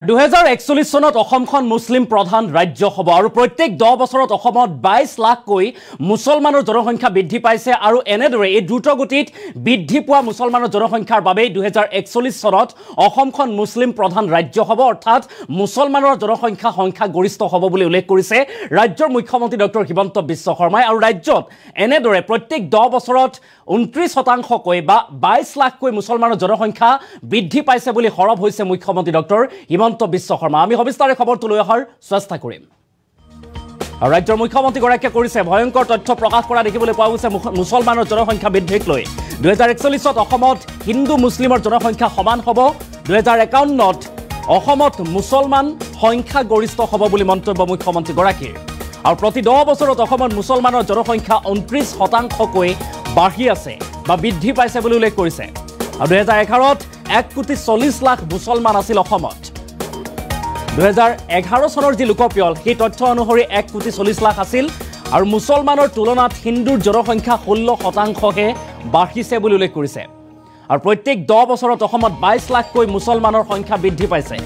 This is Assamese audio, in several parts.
2041 চনত অসমখন মুছলিম প্ৰধান ৰাজ্য হ'ব আৰু প্ৰত্যেক 10 বছৰত অসমত 22 লাখকৈ মুছলমানৰ জনসংখ্যা বৃদ্ধি পাইছে আৰু এনেদৰে এই দ্ৰুতগতিত বৃদ্ধি পোৱা মুছলমানৰ জনসংখ্যাৰ বাবে 2041 চনত অসমখন মুছলিম প্ৰধান ৰাজ্য হ'ব অৰ্থাৎ মুছলমানৰ জনসংখ্যা সংখ্যাগৰিষ্ঠ হ'ব বুলি উল্লেখ কৰিছে ৰাজ্যৰ মুখ্যমন্ত্ৰী ডক্টৰ হিমন্ত বিশ্ব শৰ্মাই আৰু ৰাজ্যত এনেদৰে প্ৰত্যেক 10 বছৰত 29% বা 22 লাখকৈ মুছলমানৰ জনসংখ্যা বৃদ্ধি পাইছে বুলি সৰব হৈছে মুখ্যমন্ত্ৰী ডক্টৰ হিমন্ত বিশ্ব শৰ্মা আমি সবিস্তাৰে খবৰটো লৈ অহাৰ চেষ্টা কৰিম আৰু ৰাজ্যৰ মুখ্যমন্ত্ৰী গৰাকীয়ে কৰিছে ভয়ংকৰ তথ্য প্ৰকাশ কৰা দেখিবলৈ পোৱা গৈছে মুছলমানৰ জনসংখ্যা বৃদ্ধিক লৈ 2041 ত অসমত হিন্দু মুছলিমৰ জনসংখ্যা সমান হ'ব 2051 ত অসমত মুছলমান সংখ্যাগৰিষ্ঠ হ'ব বুলি মন্তব্য মুখ্যমন্ত্ৰী গৰাকীৰ আৰু প্ৰতি 10 বছৰত অসমত মুছলমানৰ জনসংখ্যা 29%কৈ বাঢ়ি আছে বা বৃদ্ধি পাইছে বুলি উল্লেখ কৰিছে আৰু 2011 ত 1,40 লাখ মুছলমান আছিল অসমত 2011 চনৰ যি লোকপিয়ল সেই তথ্য অনুসৰি 1,40 লাখ আছিল আৰু মুছলমানৰ তুলনাত হিন্দুৰ জনসংখ্যা 16%হে বাঢ়িছে বুলি উল্লেখ কৰিছে আৰু প্ৰত্যেক 10 বছৰত অসমত 22 লাখকৈ মুছলমানৰ সংখ্যা বৃদ্ধি পাইছে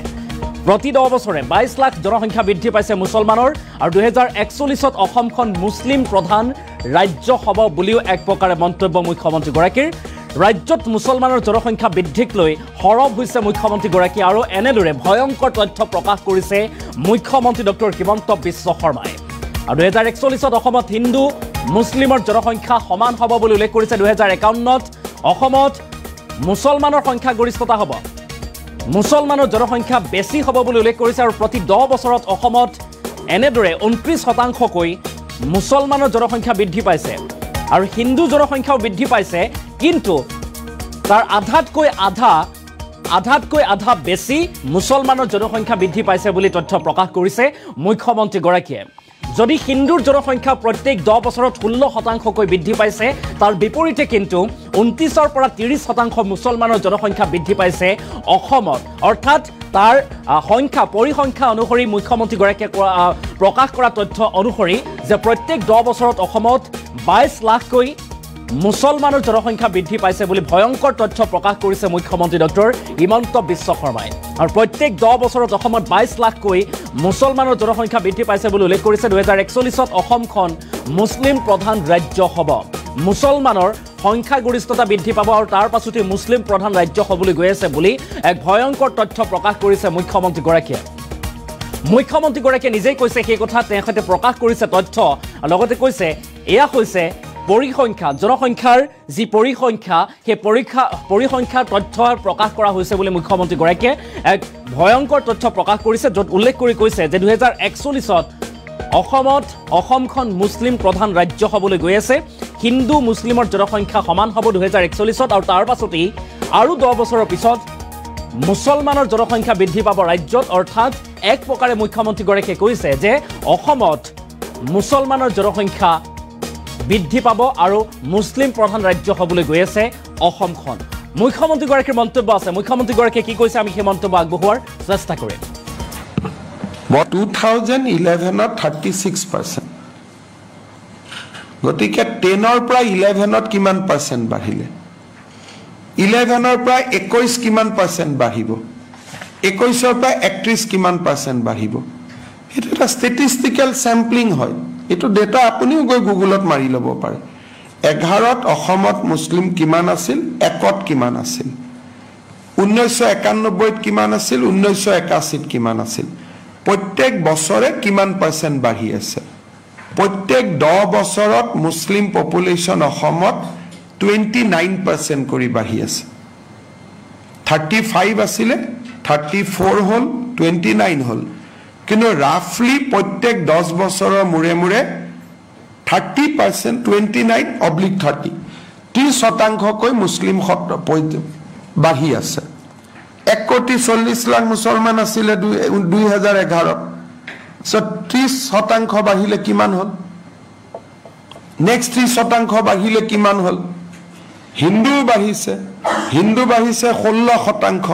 প্ৰতি 10 বছৰে 22 লাখ জনসংখ্যা বৃদ্ধি পাইছে মুছলমানৰ আৰু 2041 ত অসমখন মুছলিম প্ৰধান ৰাজ্য হ'ব বুলিও এক প্ৰকাৰে মন্তব্য মুখ্যমন্ত্ৰী গৰাকীৰ ৰাজ্যত মুছলমানৰ জনসংখ্যা বৃদ্ধিক লৈ সৰব হৈছে মুখ্যমন্ত্ৰী গৰাকী আৰু এনেদৰে ভয়ংকৰ তথ্য প্ৰকাশ কৰিছে মুখ্যমন্ত্ৰী ডক্টৰ হিমন্ত বিশ্ব শৰ্মাই আৰু 2041 ত অসমত হিন্দু মুছলিমৰ জনসংখ্যা সমান হ'ব বুলি উল্লেখ কৰিছে 2051 ত অসমত মুছলমানৰ সংখ্যাগৰিষ্ঠতা হ'ব মুছলমানৰ জনসংখ্যা বেছি হ'ব বুলি উল্লেখ কৰিছে আৰু প্ৰতি 10 বছৰত অসমত এনেদৰে 29%কৈ মুছলমানৰ জনসংখ্যা বৃদ্ধি পাইছে আৰু হিন্দু জনসংখ্যাও বৃদ্ধি পাইছে কিন্তু তাৰ আধাতকৈ আধা বেছি মুছলমানৰ জনসংখ্যা বৃদ্ধি পাইছে বুলি তথ্য প্ৰকাশ কৰিছে মুখ্যমন্ত্ৰী গৰাকীয়ে যদি হিন্দুৰ জনসংখ্যা প্ৰত্যেক 10 বছৰত 16%কৈ বৃদ্ধি পাইছে তাৰ বিপৰীতে কিন্তু 29 ৰ পৰা 30% মুছলমানৰ জনসংখ্যা বৃদ্ধি পাইছে অসমত অৰ্থাৎ তাৰ পৰিসংখ্যা অনুসৰি মুখ্যমন্ত্ৰী গৰাকীয়ে প্ৰকাশ কৰা তথ্য অনুসৰি যে প্ৰত্যেক 10 বছৰত অসমত 22 লাখকৈ মুছলমানৰ জনসংখ্যা বৃদ্ধি পাইছে বুলি ভয়ংকৰ তথ্য প্ৰকাশ কৰিছে মুখ্যমন্ত্ৰী ডক্টৰ হিমন্ত বিশ্ব শৰ্মাই আৰু প্ৰত্যেক 10 বছৰত অসমত 22 লাখকৈ মুছলমানৰ জনসংখ্যা বৃদ্ধি পাইছে বুলি উল্লেখ কৰিছে 2041 ত অসমখন মুছলিম প্ৰধান ৰাজ্য হ'ব মুছলমানৰ সংখ্যাগৰিষ্ঠতা বৃদ্ধি পাব আৰু তাৰ পাছতে মুছলিম প্ৰধান ৰাজ্য হ'বলৈ গৈ আছে বুলি এক ভয়ংকৰ তথ্য প্ৰকাশ কৰিছে মুখ্যমন্ত্ৰী গৰাকীয়ে নিজেই কৈছে সেই কথা তেখেতে প্ৰকাশ কৰিছে তথ্য লগতে কৈছে এয়া হৈছে পৰিসংখ্যা জনসংখ্যাৰ যি পৰিসংখ্যা সেই পৰিসংখ্যাৰ তথ্য প্ৰকাশ কৰা হৈছে বুলি মুখ্যমন্ত্ৰী গৰাকীয়ে এক ভয়ংকৰ তথ্য প্ৰকাশ কৰিছে য'ত উল্লেখ কৰি কৈছে যে 2041 ত অসমখন মুছলিম প্ৰধান ৰাজ্য হ'বলৈ গৈ আছে হিন্দু মুছলিমৰ জনসংখ্যা সমান হ'ব 2041 ত আৰু তাৰ পাছতেই আৰু 10 বছৰৰ পিছত মুছলমানৰ জনসংখ্যা বৃদ্ধি পাব ৰাজ্যত অৰ্থাৎ এক প্ৰকাৰে মুখ্যমন্ত্ৰী গৰাকীয়ে কৈছে যে অসমত মুছলমানৰ জনসংখ্যা বৃদ্ধি পাব আৰু মুছলিম প্ৰধান ৰাজ্য হ'বলৈ গৈ আছে অসমখন মুখ্যমন্ত্ৰী গৰাকীৰ মন্তব্য আছে মুখ্যমন্ত্ৰী গৰাকীয়ে কি কৈছে আমি সেই মন্তব্য আগবঢ়োৱাৰ চেষ্টা কৰিম 2011 ত 36% গতিকে 10 ৰ পৰা 11 ত কিমান পাৰ্চেণ্ট বাঢ়িলে 11 ৰ পৰা 21 কিমান পাৰ্চেণ্ট বাঢ়িব 21 ৰ পৰা 31 কিমান পাৰ্চেণ্ট বাঢ়িব এটা এটা ষ্টেটিষ্টিকেল স্যাম্পলিং হয় এটো ডেটা আপুনিও গৈ গুগলত মাৰি ল'ব পাৰে 11 ত অসমত মুছলিম কিমান আছিল 1 ত কিমান আছিল 1991 ত কিমান আছিল 1981 ত কিমান আছিল প্ৰত্যেক বছৰে কিমান পাৰ্চেণ্ট বাঢ়ি আছে প্ৰত্যেক 10 বছৰত মুছলিম পপুলেশ্যন অসমত 29% কৰি বাঢ়ি আছে 35 আছিল 34 হ'ল 29 হ'ল কিন্তু ৰাফলি প্ৰত্যেক 10 বছৰৰ মুৰে মুৰে 30% 29/30 30%কৈ মুছলিম বাঢ়ি আছে 1,40 লাখ মুছলমান আছিল 2011 ত 30% বাঢ়িলে কিমান হ'ল নেক্সট 30% বাঢ়িলে কিমান হ'ল হিন্দু বাঢ়িছে 16%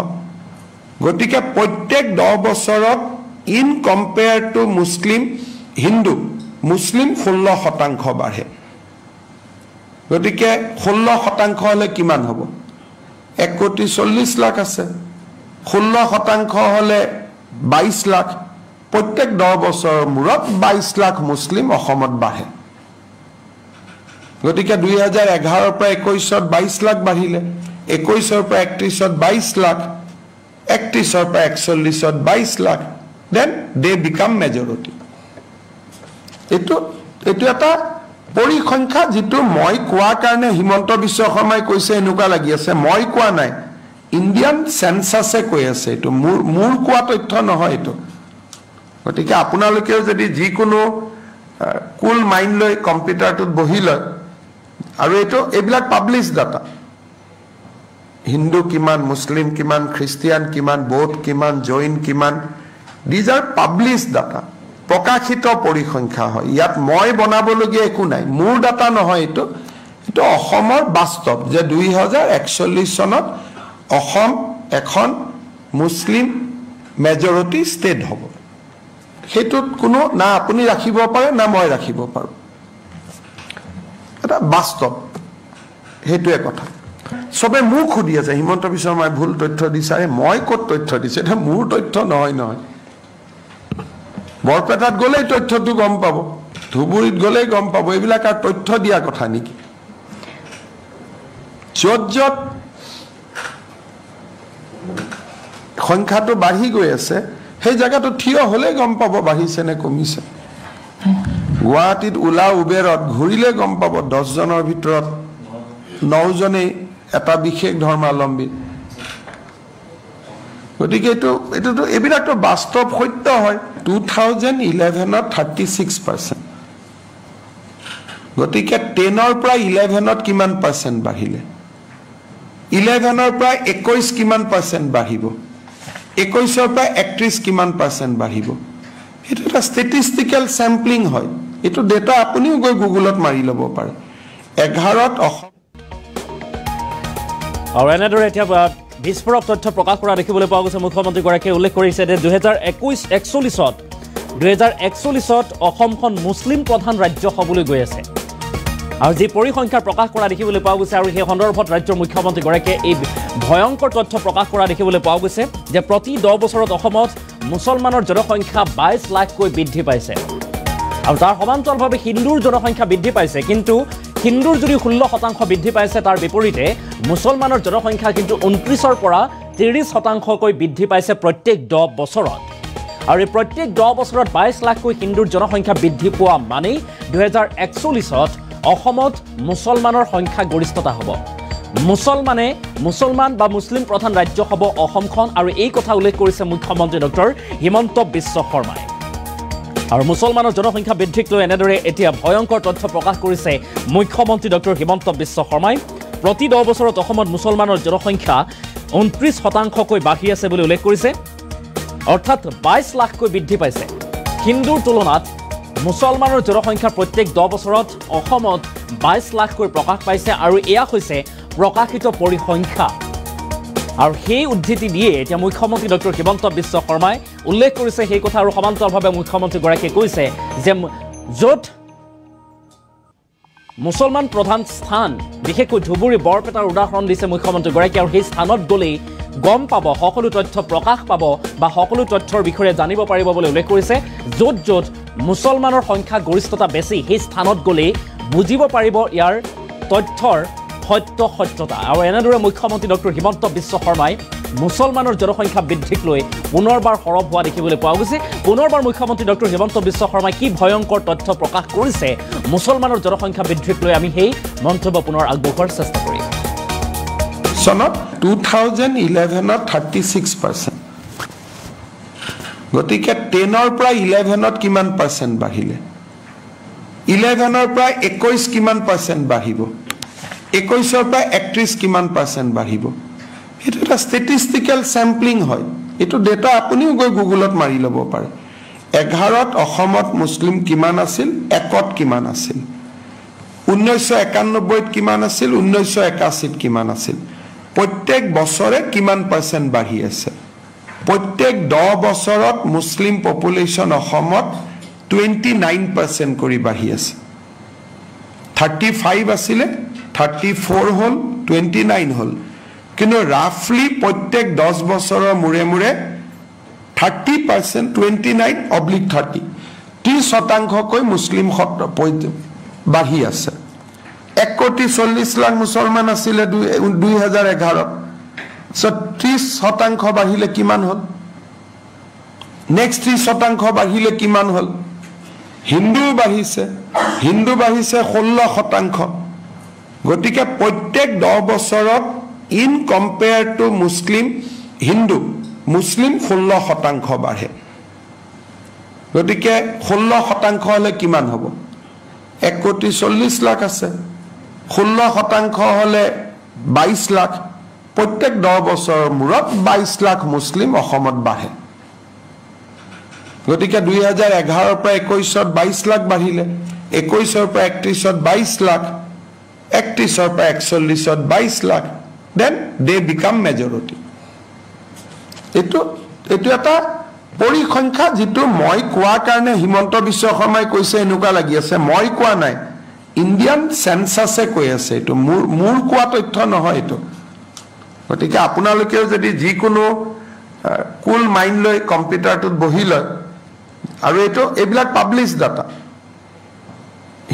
গতিকে প্ৰত্যেক 10 বছৰত in compared to Hindu Muslim 16% বাঢ়ে গতিকে 16% হলে কিমান হ'ব 1,40 লাখ আছে 16% হলে 22 লাখ প্ৰত্যেক 10 বছৰৰ মূৰত 22 লাখ মুছলিম অসমত বাঢ়ে গতিকে 2011 পৰা 21ত 22 লাখ বাঢ়িলে 21ৰ পৰা 31ত 22 লাখ 31ৰ পৰা 41ত 22 lakh then they become majority এটো এটা পৰিসংখ্যা যেটো মই কোৱা কাৰণে হিমন্ত বিশ্ব শৰ্মাই কৈছে এনুকা লাগি আছে মই কোৱা নাই ইন্ডিয়ান সেন্সাসে কৈ আছে এটো মূৰ কোৱা তথ্য নহয় এটো গতিকে আপোনালোকেও যদি যি কোনো কুল মাইন্ড লৈ কম্পিউটাৰটোত বহি লয় আৰু এটো এবিলাক পাবলিশ ডাটা হিন্দু কিমান মুসলিম কিমান খ্ৰীষ্টিয়ান কিমান বৌদ্ধ কিমান জৈন কিমান these are published data প্ৰকাশিত পৰিসংখ্যা হয় ইয়াত মই বনাবলগীয়া একো নাই মোৰ ডাটা নহয় এটো অসমৰ বাস্তৱ যে 2041 চনত অসম এখন মুসলিম মেজৰিটি ষ্টেট হ'ব হেতুত কোনো না আপুনি ৰাখিব পাৰে না মই ৰাখিব পাৰো এটা বাস্তৱ হেতুৱে কথা সবে মোক খুদি আছে হিমন্ত বিশ্ব শৰ্মাই ভুল তথ্য দিছাৰে মই ক'ত তথ্য দিছে এটা মোৰ তথ্য নহয় বৰপেটাত গলে তথ্যটো গম পাব ধুবুৰীত গলে গম পাব এইবিলাক আর তথ্য দিয়া কথা নেকি যত সংখ্যাটো বাঢ়ি গৈ আছে সেই জায়গাটো থিয় হলে গম পাব বাঢ়িছে নে কমিছে গুৱাহাটীত উলা উবেৰত ঘূৰিলে গম পাব 10 জনৰ ভিতৰত 9 জনে এটা বিশেষ ধৰ্মাৱলম্বী গতিকে এটো এবিলাকটো বাস্তৱ সত্য হয় 2011 36% গতিকে 10 ৰ পৰা 11 ত কিমান পাৰ্সেন্ট বাঢ়িলে 11 ৰ পৰা 21 কিমান পাৰ্সেন্ট বাঢ়িব 21 ৰ পৰা 31 কিমান পাৰ্সেন্ট বাঢ়িব এটো এটা ষ্টেটিষ্টিক্যাল স্যাম্পলিং হয় এটো ডেটা আপুনিও গৈ গুগলত মাৰি ল'ব পাৰে 11 ত আৰু এনেদৰে এতিয়া বিস্ফোৰক তথ্য প্ৰকাশ কৰা দেখিবলৈ পোৱা গৈছে মুখ্যমন্ত্ৰীগৰাকীয়ে উল্লেখ কৰিছে যে 2041ত অসমখন মুছলিম প্ৰধান ৰাজ্য হ'বলৈ গৈ আছে আৰু যি পৰিসংখ্যা প্ৰকাশ কৰা দেখিবলৈ পোৱা গৈছে আৰু সেই সন্দৰ্ভত ৰাজ্যৰ মুখ্যমন্ত্ৰীগৰাকীয়ে এই ভয়ংকৰ তথ্য প্ৰকাশ কৰা দেখিবলৈ পোৱা গৈছে যে প্ৰতি 10 বছৰত অসমত মুছলমানৰ জনসংখ্যা 22 লাখকৈ বৃদ্ধি পাইছে আৰু তাৰ সমান্তৰালভাৱে হিন্দুৰ জনসংখ্যা বৃদ্ধি পাইছে কিন্তু হিন্দুৰ যদি 16% বৃদ্ধি পাইছে তাৰ বিপৰীতে মুছলমানৰ জনসংখ্যা কিন্তু 29ৰ পৰা 30%কৈ বৃদ্ধি পাইছে প্ৰত্যেক 10 বছৰত আৰু এই প্ৰত্যেক 10 বছৰত 22 লাখকৈ হিন্দুৰ জনসংখ্যা বৃদ্ধি পোৱা মানে 2041ত অসমত মুছলমানৰ সংখ্যা গৰিষ্ঠতা হ'ব মুছলমান বা মুছলিম প্ৰধান ৰাজ্য হ'ব অসমখন আৰু এই কথা উল্লেখ কৰিছে মুখ্যমন্ত্ৰী ডক্টৰ হিমন্ত বিশ্ব শৰ্মাই আৰু মুছলমানৰ জনসংখ্যা বৃদ্ধিক লৈ এনেদৰে এতিয়া ভয়ংকৰ তথ্য প্ৰকাশ কৰিছে মুখ্যমন্ত্ৰী ডক্টৰ হিমন্ত বিশ্ব শৰ্মাই প্ৰতি 10 বছৰত অসমত মুছলমানৰ জনসংখ্যা 29%কৈ বাঢ়ি আছে বুলি উল্লেখ কৰিছে অৰ্থাৎ 22 লাখকৈ বৃদ্ধি পাইছে হিন্দুৰ তুলনাত মুছলমানৰ জনসংখ্যা প্ৰত্যেক 10 বছৰত অসমত 22 লাখকৈ প্ৰকাশ পাইছে আৰু এয়া হৈছে প্ৰকাশিত পৰিসংখ্যা আৰু সেই উদ্ধৃতি দিয়ে এতিয়া মুখ্যমন্ত্ৰী ডক্টৰ হিমন্ত বিশ্ব শৰ্মাই উল্লেখ কৰিছে সেই কথা আৰু সমান্তৰালভাৱে মুখ্যমন্ত্ৰীগৰাকীয়ে কৈছে যে য'ত মুছলমান প্ৰধান স্থান বিশেষকৈ ধুবুৰী বৰপেটাৰ উদাহৰণ দিছে মুখ্যমন্ত্ৰীগৰাকীয়ে আৰু সেই স্থানত গ'লেই গম পাব সকলো তথ্য প্ৰকাশ পাব বা সকলো তথ্যৰ বিষয়ে জানিব পাৰিব বুলি উল্লেখ কৰিছে য'ত মুছলমানৰ সংখ্যা গৰিষ্ঠতা বেছি সেই স্থানত গ'লেই বুজিব পাৰিব ইয়াৰ তথ্যৰ সত্যতা আৰু এনেদৰে মুখ্যমন্ত্ৰী ডক্টৰ হিমন্ত বিশ্ব শৰ্মাই মুছলমানৰ জনসংখ্যা বৃদ্ধিক লৈ পুনৰবাৰ সৰব হোৱা দেখিবলৈ পোৱা গৈছে পুনৰবাৰ মুখ্যমন্ত্ৰী ডক্টৰ হিমন্ত বিশ্ব শৰ্মাই কি ভয়ংকৰ তথ্য প্ৰকাশ কৰিছে মুছলমানৰ জনসংখ্যা বৃদ্ধিক লৈ আমি সেই মন্তব্য পুনৰ আগবঢ়োৱাৰ চেষ্টা কৰিম সনত 2011ত 36% গতিকে 10 ৰ পৰা 11ত কিমান পাৰ্সেন্ট বাঢ়িলে 11ৰ পৰা 21 কিমান পাৰ্সেন্ট বাঢ়িব 21ৰ পৰা 31 কিমান পাৰ্সেন্ট বাঢ়িব এটো এটা ষ্টেটিষ্টিক্যাল স্যাম্পলিং হয় এটো ডেটা আপুনিও গৈ গুগলত মাৰি ল'ব পাৰে 11ত অসমত মুছলিম কিমান আছিল 1ত কিমান আছিল 1991ত কিমান আছিল 1981ত কিমান আছিল প্ৰত্যেক বছৰে কিমান পাৰ্সেন্ট বাঢ়ি আছে প্ৰত্যেক 10 বছৰত মুছলিম পপুলেশন অসমত 29% কৰি বাঢ়ি আছে 35 আছিলে 34 হল 29 হল কিন্তু ৰাফলি প্ৰত্যেক 10 বছৰৰ মুৰে মুৰে 30%, 29/30, 30% মুছলিম বাঢ়ি আছে। 1,40,00,000 মুছলমান আছিলে 2011। 30% বাঢ়িলে কিমান হ'ল? নেক্সট 30% বাঢ়িলে কিমান হ'ল? হিন্দু বাঢ়িছে 16%। গতিকে প্ৰত্যেক 10 বছৰত ইন কম্পেয়াৰ টু মুছলিম হিন্দু মুছলিম 16% বাঢ়ে। গতিকে 16% হলে কিমান হ'ব? 1,40,00,000 আছে, 16% হলে 22 লাখ। প্ৰত্যেক 10 বছৰৰ মূৰত 22 লাখ মুছলিম অসমত বাঢ়ে। গতিকে 2011 পৰা 21ত 22 লাখ বাঢ়িলে, 21ৰ পৰা 31ত 22 লাখ, 31ৰ পৰা 41ত 22 lakh, then they become majority. এইটো এটা পৰিসংখ্যা যিটো মই কোৱাৰ কাৰণে হিমন্ত বিশ্ব শৰ্মাই কৈছে এনেকুৱা লাগি আছে, মই কোৱা নাই, ইণ্ডিয়ান সেন্সাছে কৈ আছে। এইটো মোৰ কোৱা তথ্য নহয় এইটো। গতিকে আপোনালোকেও যদি যিকোনো কুল মাইণ্ড লৈ কম্পিউটাৰটোত বহি লয়, আৰু এইবিলাক পাব্লিছ ডাটা,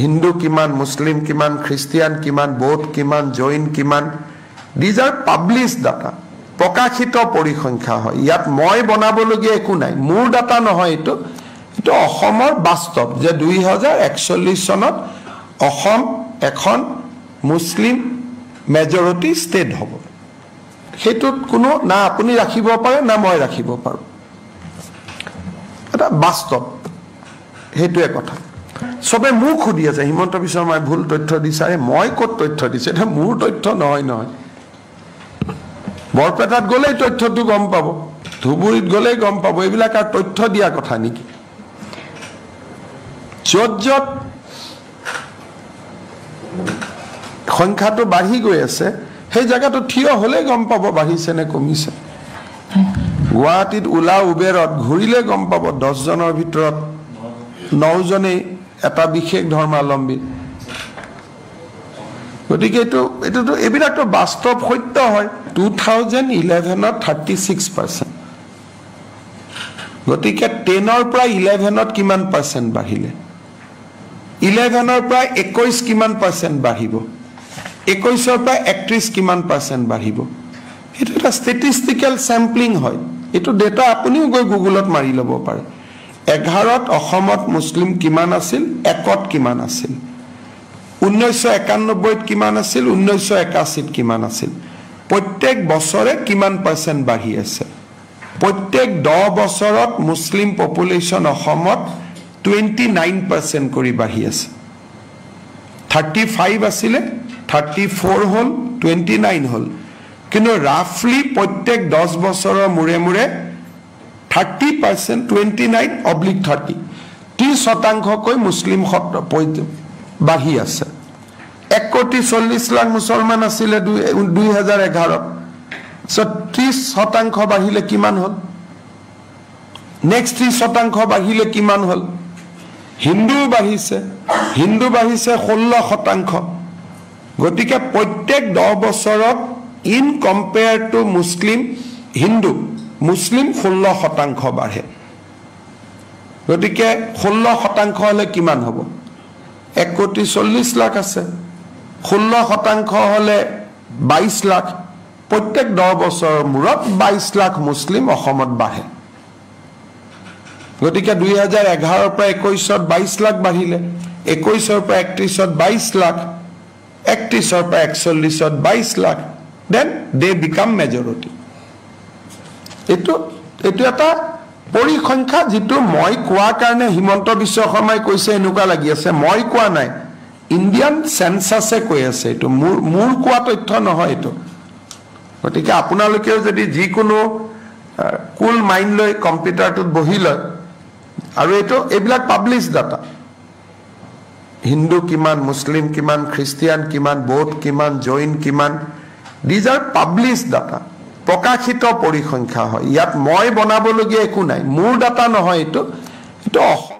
হিন্দু কিমান, মুছলিম কিমান, খ্ৰীষ্টিয়ান কিমান, বৌদ্ধ কিমান, জৈন কিমান, দিজ আৰ পাব্লিছ ডাটা, প্ৰকাশিত পৰিসংখ্যা হয়। ইয়াত মই বনাবলগীয়া একো নাই, মোৰ ডাটা নহয় এইটো অসমৰ বাস্তৱ যে 2041 চনত অসম এখন মুছলিম মেজৰিটি ষ্টেট হ'ব। সেইটোত কোনো না আপুনি ৰাখিব পাৰে না মই ৰাখিব পাৰোঁ, এটা বাস্তৱ। সেইটোৱে কথা। চবে মোক সুধি আছে হিমন্ত বিশ্ব শৰ্মাই ভুল তথ্য দিছে। মই ক'ত তথ্য দিছে? এটা মোৰ তথ্য নহয়। বৰপেটাত গ'লেই তথ্যটো গম পাব, ধুবুৰীত গ'লেই গম পাব। এইবিলাক আৰু তথ্য দিয়া কথা নেকি? য'ত সংখ্যাটো বাঢ়ি গৈ আছে সেই জেগাটো থিয় হ'লেই গম পাব বাঢ়িছে নে কমিছে। গুৱাহাটীত ওলা উবেৰত ঘূৰিলে গম পাব 10 জনৰ ভিতৰত 9 জনেই এটা বিশেষ ধৰ্মাৱলম্বী। গতিকে এইবিলাকতো বাস্তৱ সত্য হয়। 2011ত 36%। গতিকে 10ৰ পৰা 11ত কিমান পাৰ্চেণ্ট বাঢ়িলে? 11ৰ পৰা 21 কিমান পাৰ্চেণ্ট বাঢ়িব? 21ৰ পৰা 31 কিমান পাৰ্চেণ্ট বাঢ়িব? এইটো এটা ষ্টেটিষ্টিকেল চেম্পলিং হয়। এইটো ডেটা আপুনিও গৈ গুগলত মাৰি ল'ব পাৰে। 11ত অসমত মুছলিম কিমান আছিল, 1ত কিমান আছিল, 1991ত কিমান আছিল, 1981ত কিমান আছিল, প্ৰত্যেক বছৰে কিমান পাৰ্চেণ্ট বাঢ়ি আছে। প্ৰত্যেক 10 বছৰত মুছলিম পপুলেশ্যন অসমত 29% কৰি বাঢ়ি আছে। 35 আছিলে, 34 হ'ল, 29 হ'ল। কিন্তু ৰাফলি প্ৰত্যেক 10 বছৰৰ মূৰে মূৰে 30%, 29/30, 30%কৈ মুছলিম বাঢ়ি আছে। 1,40,00,000 মুছলমান আছিলে 2011। 30% বাঢ়িলে কিমান হ'ল? নেক্সট 30% বাঢ়িলে কিমান হ'ল? হিন্দু বাঢ়িছে 16%। গতিকে প্ৰত্যেক 10 বছৰত ইন কম্পেয়াৰ টু মুছলিম হিন্দু মুছলিম 16% বাঢ়ে। গতিকে 16% হলে কিমান হ'ব? 1,40,00,000 আছে, 16% হলে 22 লাখ। প্ৰত্যেক 10 বছৰৰ মূৰত 22 লাখ মুছলিম অসমত বাঢ়ে। গতিকে 2011 পৰা 21ত 22 লাখ বাঢ়িলে, 21ৰ পৰা 31ত 22 লাখ, 31ৰ পৰা 41ত 22 lakh, then they become majority. এইটো এটা পৰিসংখ্যা যিটো মই কোৱাৰ কাৰণে হিমন্ত বিশ্ব শৰ্মাই কৈছে এনেকুৱা লাগি আছে, মই কোৱা নাই, ইণ্ডিয়ান সেন্সাছে কৈ আছে। এইটো মোৰ কোৱা তথ্য নহয় এইটো। গতিকে আপোনালোকেও যদি যিকোনো কুল মাইণ্ড লৈ কম্পিউটাৰটোত বহি লয়, আৰু এইবিলাক পাব্লিছ ডাটা, হিন্দু কিমান, মুছলিম কিমান, খ্ৰীষ্টিয়ান কিমান, বৌদ্ধ কিমান, জৈন কিমান, দিজ আৰ পাব্লিছ ডাটা, প্ৰকাশিত পৰিসংখ্যা হয়। ইয়াত মই বনাবলগীয়া একো নাই, মোৰ ডাটা নহয় এইটো অসম